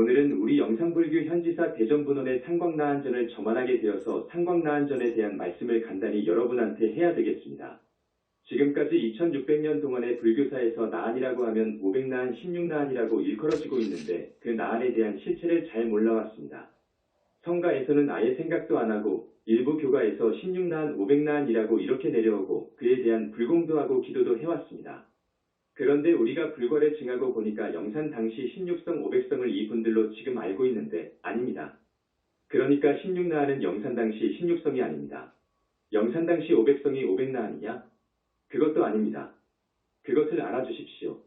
오늘은 우리 영산불교 현지사 대전분원의 상광나한전을 저만하게 되어서 상광나한전에 대한 말씀을 간단히 여러분한테 해야 되겠습니다. 지금까지 2600년 동안의 불교사에서 나한이라고 하면 500나한, 16나한이라고 일컬어지고 있는데 그 나한에 대한 실체를 잘 몰라왔습니다. 성가에서는 아예 생각도 안 하고 일부 교가에서 16나한, 500나한이라고 이렇게 내려오고 그에 대한 불공도 하고 기도도 해왔습니다. 그런데 우리가 불과를 증하고 보니까 영산 당시 16성, 500성을 이분들로 지금 알고 있는데 아닙니다. 그러니까 16나한은 영산 당시 16성이 아닙니다. 영산 당시 500성이 500나한이냐? 그것도 아닙니다. 그것을 알아주십시오.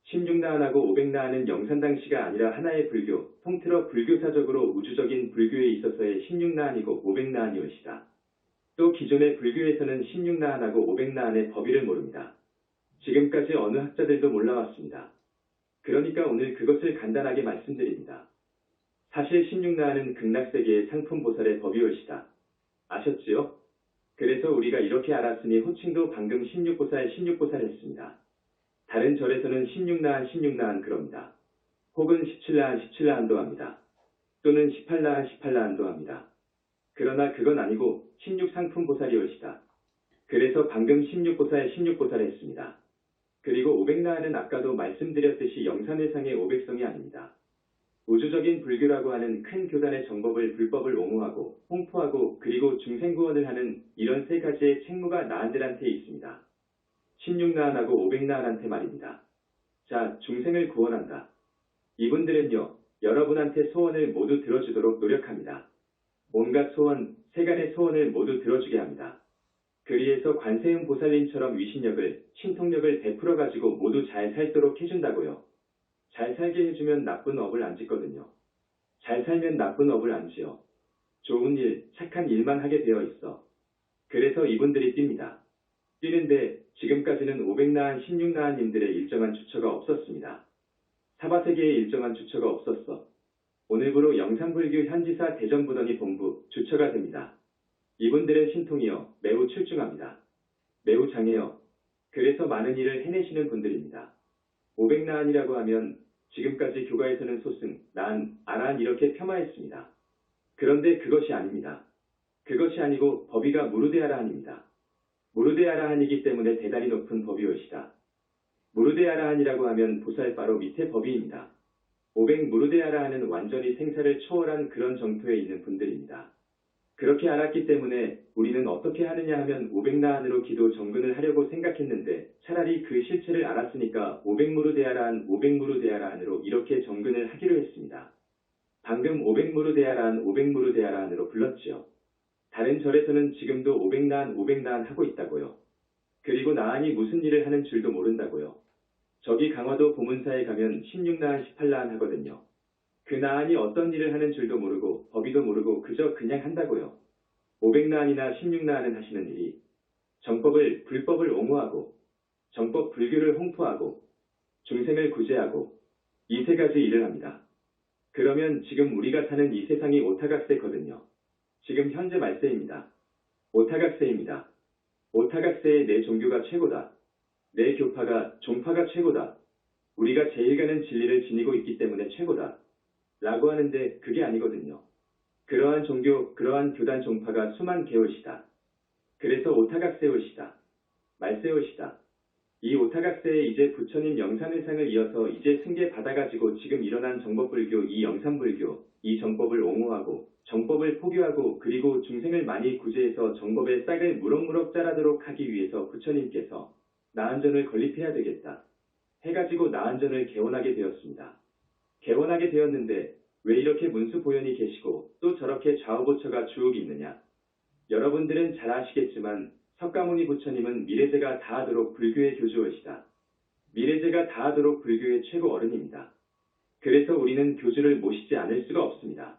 16나한하고 500나한은 영산 당시가 아니라 하나의 불교, 통틀어 불교사적으로 우주적인 불교에 있어서의 16나한이고 500나한이올시다. 또 기존의 불교에서는 16나한하고 500나한의 법의를 모릅니다. 지금까지 어느 학자들도 몰라왔습니다. 그러니까 오늘 그것을 간단하게 말씀드립니다. 사실 16나한은 극락세계의 상품보살의 법이올시다. 아셨지요? 그래서 우리가 이렇게 알았으니 호칭도 방금 16보살, 16보살 했습니다. 다른 절에서는 16나한, 16나한 그럽니다. 혹은 17나한, 17나한도 합니다. 또는 18나한, 18나한도 합니다. 그러나 그건 아니고 16상품보살이올시다. 그래서 방금 16보살, 16보살 했습니다. 그리고 500나한은 아까도 말씀드렸듯이 영산회상의 500성이 아닙니다. 우주적인 불교라고 하는 큰 교단의 정법을 불법을 옹호하고 홍포하고 그리고 중생구원을 하는 이런 세 가지의 책무가 나한들한테 있습니다. 16나한하고 500나한한테 말입니다. 자, 중생을 구원한다. 이분들은요, 여러분한테 소원을 모두 들어주도록 노력합니다. 온갖 소원, 세간의 소원을 모두 들어주게 합니다. 그리해서 관세음 보살님처럼 위신력을, 신통력을 베풀어가지고 모두 잘 살도록 해준다고요. 잘 살게 해주면 나쁜 업을 안 짓거든요. 잘 살면 나쁜 업을 안 지어. 좋은 일, 착한 일만 하게 되어 있어. 그래서 이분들이 뜁니다. 뛰는데 지금까지는 500나한, 16나한님들의 일정한 주처가 없었습니다. 사바세계의 일정한 주처가 없었어. 오늘부로 영산불교 현지사 대전분원이 본부 주처가 됩니다. 이분들의 신통이요, 매우 출중합니다. 매우 장해요. 그래서 많은 일을 해내시는 분들입니다. 500나한이라고 하면 지금까지 교가에서는 소승, 나한, 아라한 이렇게 폄하했습니다. 그런데 그것이 아닙니다. 그것이 아니고 법의가 무르대아라한입니다. 무르대아라한이기 때문에 대단히 높은 법이올시다. 무르대아라한이라고 하면 보살 바로 밑에 법의입니다. 500 무르대아라한은 완전히 생사를 초월한 그런 정토에 있는 분들입니다. 그렇게 알았기 때문에 우리는 어떻게 하느냐 하면 500나한으로 기도 정근을 하려고 생각했는데 차라리 그 실체를 알았으니까 500무르대아라한, 500무르대아라한으로 이렇게 정근을 하기로 했습니다. 방금 500무르대아라한, 500무르대아라한으로 불렀지요. 다른 절에서는 지금도 500나한, 500나한 하고 있다고요. 그리고 나한이 무슨 일을 하는 줄도 모른다고요. 저기 강화도 보문사에 가면 16나한, 18나한 하거든요. 그 나한이 어떤 일을 하는 줄도 모르고 법의도 모르고 그저 그냥 한다고요. 500나한이나 16나한은 하시는 일이 정법을, 불법을 옹호하고 정법 불교를 홍포하고 중생을 구제하고 이 세 가지 일을 합니다. 그러면 지금 우리가 사는 이 세상이 오타각세거든요. 지금 현재 말세입니다. 오타각세입니다. 오타각세의 내 종교가 최고다. 내 교파가, 종파가 최고다. 우리가 제일 가는 진리를 지니고 있기 때문에 최고다. 라고 하는데 그게 아니거든요. 그러한 종교, 그러한 교단 종파가 수만 개올시다. 그래서 오타각세올시다. 말세올시다. 이 오타각세에 이제 부처님 영산회상을 이어서 이제 승계 받아가지고 지금 일어난 정법불교, 이 영산불교, 이 정법을 옹호하고 정법을 포교하고 그리고 중생을 많이 구제해서 정법의 싹을 무럭무럭 자라도록 하기 위해서 부처님께서 나한전을 건립해야 되겠다. 해가지고 나한전을 개원하게 되었습니다. 개원하게 되었는데 왜 이렇게 문수보현이 계시고 또 저렇게 좌우보처가 쭉 있느냐. 여러분들은 잘 아시겠지만 석가모니 부처님은 미래제가 다하도록 불교의 교주이시다. 미래제가 다하도록 불교의 최고 어른입니다. 그래서 우리는 교주를 모시지 않을 수가 없습니다.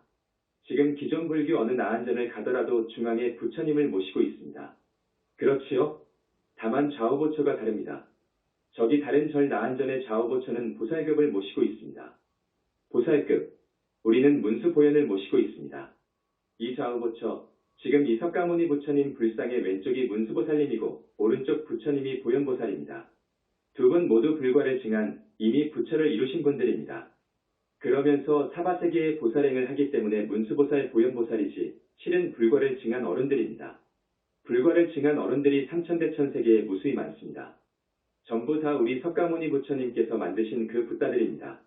지금 기존 불교 어느 나한전을 가더라도 중앙에 부처님을 모시고 있습니다. 그렇지요? 다만 좌우보처가 다릅니다. 저기 다른 절 나한전의 좌우보처는 보살급을 모시고 있습니다. 보살급, 우리는 문수보현을 모시고 있습니다. 이 좌우보처, 지금 이 석가모니 부처님 불상의 왼쪽이 문수보살님이고 오른쪽 부처님이 보현보살입니다. 두 분 모두 불과를 증한 이미 부처를 이루신 분들입니다. 그러면서 사바세계의 보살행을 하기 때문에 문수보살 보현보살이지 실은 불과를 증한 어른들입니다. 불과를 증한 어른들이 삼천대천세계에 무수히 많습니다. 전부 다 우리 석가모니 부처님께서 만드신 그 붓다들입니다.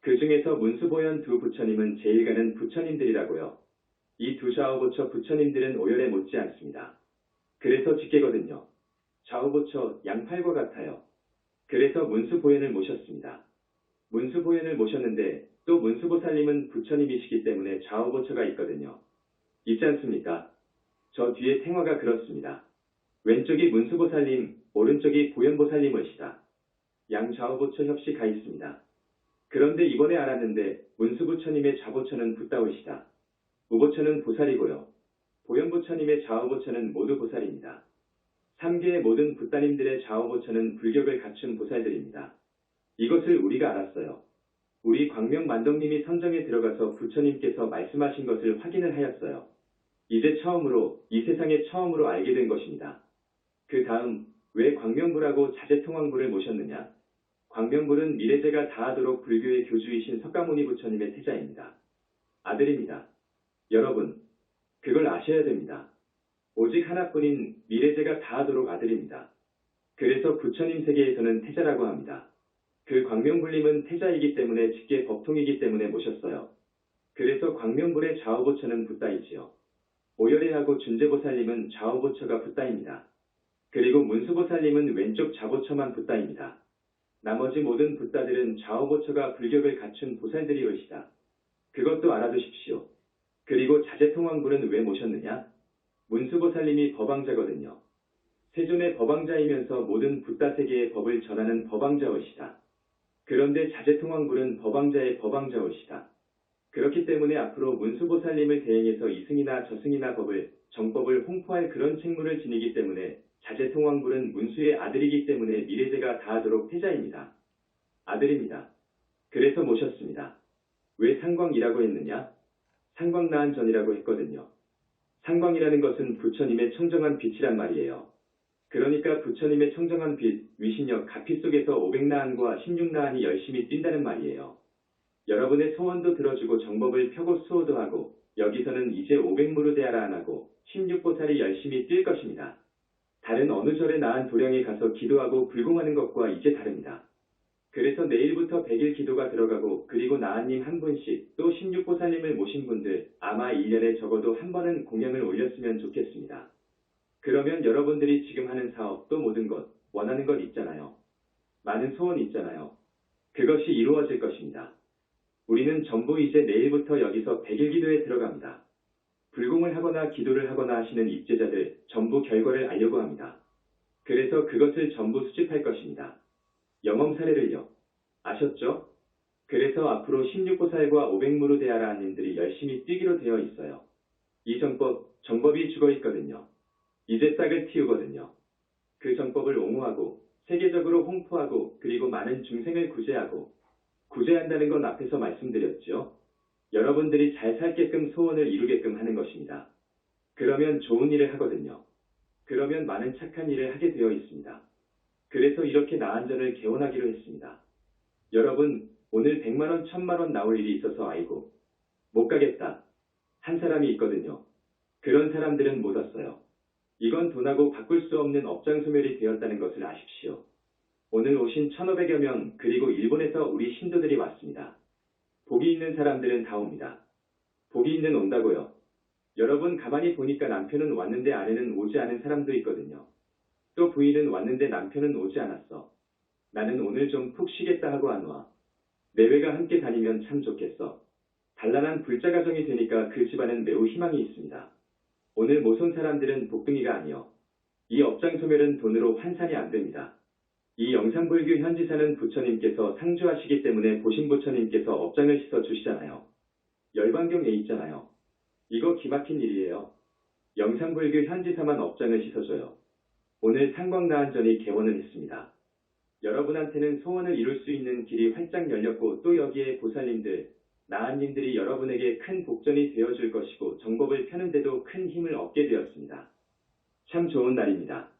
그 중에서 문수보현 두 부처님은 제일 가는 부처님들이라고요. 이 두 좌우보처 부처님들은 오열에 못지 않습니다. 그래서 직계거든요. 좌우보처 양팔과 같아요. 그래서 문수보현을 모셨습니다. 문수보현을 모셨는데 또 문수보살님은 부처님이시기 때문에 좌우보처가 있거든요. 있지 않습니까? 저 뒤에 생화가 그렇습니다. 왼쪽이 문수보살님, 오른쪽이 보현보살님이시다. 양 좌우보처 협시 가 있습니다. 그런데 이번에 알았는데 문수부처님의 좌보처는 붓다우시다. 우보처는 보살이고요. 보현부처님의 좌우보처는 모두 보살입니다. 3계의 모든 붓다님들의 좌우보처는 불격을 갖춘 보살들입니다. 이것을 우리가 알았어요. 우리 광명만덕님이 선정에 들어가서 부처님께서 말씀하신 것을 확인을 하였어요. 이제 처음으로 이 세상에 처음으로 알게 된 것입니다. 그 다음 왜 광명불하고 자제통왕불을 모셨느냐? 광명불은 미래제가 다하도록 불교의 교주이신 석가모니 부처님의 태자입니다. 아들입니다. 여러분, 그걸 아셔야 됩니다. 오직 하나뿐인 미래제가 다하도록 아들입니다. 그래서 부처님 세계에서는 태자라고 합니다. 그 광명불님은 태자이기 때문에 직계 법통이기 때문에 모셨어요. 그래서 광명불의 좌우보처는 붓다이지요. 오열애하고 준재보살님은 좌우보처가 붓다입니다. 그리고 문수보살님은 왼쪽 좌보처만 붓다입니다. 나머지 모든 붓다들은 좌우보처가 불격을 갖춘 보살들이오시다. 그것도 알아두십시오. 그리고 자제통왕불은 왜 모셨느냐? 문수보살님이 법왕자거든요. 세존의 법왕자이면서 모든 붓다 세계의 법을 전하는 법왕자오시다. 그런데 자제통왕불은 법왕자의 법왕자오시다. 그렇기 때문에 앞으로 문수보살님을 대행해서 이승이나 저승이나 법을, 정법을 홍포할 그런 책무를 지니기 때문에 자제통왕불은 문수의 아들이기 때문에 미래제가 다하도록 태자입니다. 아들입니다. 그래서 모셨습니다. 왜 상광이라고 했느냐? 상광나한전이라고 했거든요. 상광이라는 것은 부처님의 청정한 빛이란 말이에요. 그러니까 부처님의 청정한 빛, 위신력, 가피 속에서 500나한과 16나한이 열심히 뛴다는 말이에요. 여러분의 소원도 들어주고 정법을 펴고 수호도 하고 여기서는 이제 500무르대하라 안 하고 16보살이 열심히 뛸 것입니다. 다른 어느 절에 나한 도량에 가서 기도하고 불공하는 것과 이제 다릅니다. 그래서 내일부터 100일 기도가 들어가고 그리고 나한님 한 분씩 또 16보살님을 모신 분들 아마 1년에 적어도 한 번은 공양을 올렸으면 좋겠습니다. 그러면 여러분들이 지금 하는 사업 또 모든 것 원하는 것 있잖아요. 많은 소원 있잖아요. 그것이 이루어질 것입니다. 우리는 전부 이제 내일부터 여기서 100일 기도에 들어갑니다. 불공을 하거나 기도를 하거나 하시는 입제자들 전부 결과를 알려고 합니다. 그래서 그것을 전부 수집할 것입니다. 영험 사례를요. 아셨죠? 그래서 앞으로 16보살과 500무르대하라님들이 열심히 뛰기로 되어 있어요. 이 정법이 죽어 있거든요. 이제 싹을 틔우거든요. 그 정법을 옹호하고 세계적으로 홍포하고 그리고 많은 중생을 구제한다는 건 앞에서 말씀드렸죠. 여러분들이 잘 살게끔 소원을 이루게끔 하는 것입니다. 그러면 좋은 일을 하거든요. 그러면 많은 착한 일을 하게 되어 있습니다. 그래서 이렇게 나한전을 개원하기로 했습니다. 여러분, 오늘 100만원, 1000만원 나올 일이 있어서 아이고, 못 가겠다. 한 사람이 있거든요. 그런 사람들은 못 왔어요. 이건 돈하고 바꿀 수 없는 업장소멸이 되었다는 것을 아십시오. 오늘 오신 1500여 명 그리고 일본에서 우리 신도들이 왔습니다. 복이 있는 사람들은 다 옵니다. 복이 있는 온다고요. 여러분 가만히 보니까 남편은 왔는데 아내는 오지 않은 사람도 있거든요. 또 부인은 왔는데 남편은 오지 않았어. 나는 오늘 좀 푹 쉬겠다 하고 안 와. 내외가 함께 다니면 참 좋겠어. 단란한 불자 가정이 되니까 그 집안은 매우 희망이 있습니다. 오늘 못 온 사람들은 복등이가 아니요. 이 업장소멸은 돈으로 환산이 안 됩니다. 이 영산불교 현지사는 부처님께서 상주하시기 때문에 보신 부처님께서 업장을 씻어 주시잖아요. 열반경에 있잖아요. 이거 기막힌 일이에요. 영산불교 현지사만 업장을 씻어줘요. 오늘 상광나한전이 개원을 했습니다. 여러분한테는 소원을 이룰 수 있는 길이 활짝 열렸고 또 여기에 보살님들, 나한님들이 여러분에게 큰 복전이 되어줄 것이고 정법을 펴는데도 큰 힘을 얻게 되었습니다. 참 좋은 날입니다.